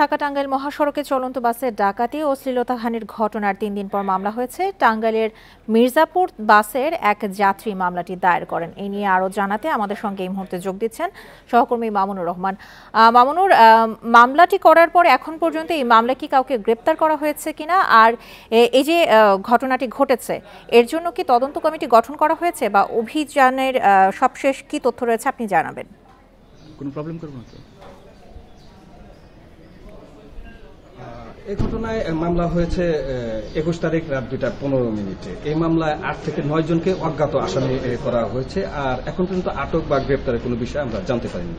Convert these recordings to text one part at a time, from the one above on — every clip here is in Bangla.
ঢাকা-টাঙ্গাইল মহাসড়কে চলন্ত বাসে ডাকাতি ও শ্লীলতাহানির ঘটনার ৩ দিন পর মামলা হয়েছে। টাঙ্গাইলের মির্জাপুর বাসের এক যাত্রী মামলাটি দায়ের করেন। এই নিয়ে আরও জানাতে আমাদের সঙ্গে এই মুহূর্তে যোগ দিচ্ছেন সহকর্মী মামুনুর রহমান। মামুনুর, মামলাটি করার পর এখন পর্যন্ত এই মামলায় কি কাউকে গ্রেপ্তার করা হয়েছে কিনা, আর এই যে ঘটনাটি ঘটেছে এর জন্য কি তদন্ত কমিটি গঠন করা হয়েছে বা অভিযানের সবশেষ কি তথ্য রয়েছে আপনি জানাবেন? কোনো প্রবলেম করব না তো। এই ঘটনায় মামলা হয়েছে ২১ তারিখ রাত ২:১৫। এই মামলায় ৮ থেকে ৯ জনকে অজ্ঞাত আসামি করা হয়েছে। আর এখন পর্যন্ত আটক বা গ্রেপ্তারের কোনো বিষয় আমরা জানতে পারিনি।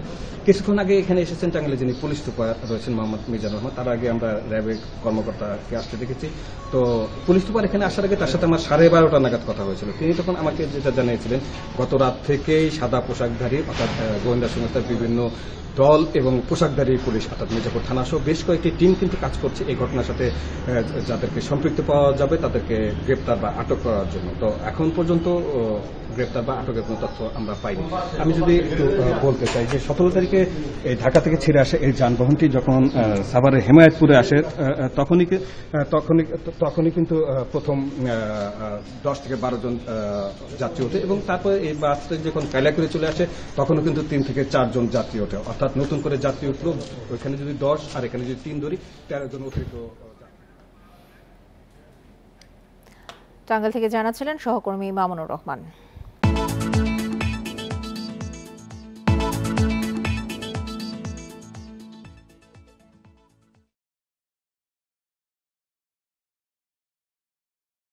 কিছুক্ষণ আগে এখানে এসেছেন টাঙ্গাইলে যিনি পুলিশ সুপার রয়েছেন মোহাম্মদ মিজানুর রহমান। তার আগে আমরা র্যাবের কর্মকর্তাকে আসতে দেখেছি। তো পুলিশ সুপার এখানে আসার আগে তার সাথে আমার 12:30 নাগাদ কথা হয়েছিল। তিনি তখন আমাকে যেটা জানিয়েছিলেন, গত রাত থেকেই সাদা পোশাকধারী অর্থাৎ গোয়েন্দা সংস্থার বিভিন্ন দল এবং পোশাকধারী পুলিশ অর্থাৎ মির্জাপুর থানা সহ বেশ কয়েকটি টিম কিন্তু কাজ করছে এই ঘটনার সাথে। যাদেরকে সম্পৃক্ত পাওয়া যাবে তাদেরকে গ্রেপ্তার বা আটক করার জন্য। তো এখন পর্যন্ত গ্রেপ্তার বা আটকের কোনো তথ্য আমরা পাইনি। আমি যদি একটু বলতে চাই যে ১৭ তারিখে এই ঢাকা থেকে ছেড়ে আসে এই যানবাহনটি যখন সাভারের হেমায়েতপুরে আসে তখনই কিন্তু প্রথম ১০ থেকে ১২ জন যাত্রী ওঠে এবং তারপরে এই বাসটা যখন কাইলাকুড়ি চলে আসে তখনও কিন্তু ৩ থেকে ৪ জন যাত্রী ওঠে। অর্থাৎ নতুন করে যাত্রী উঠলো, ওইখানে যদি ১০ আর এখানে যদি ৩ ধরি ১৩ জন অতিরিক্ত। টাঙ্গাইল থেকে জানাচ্ছিলেন সহকর্মী মামুনুর রহমান।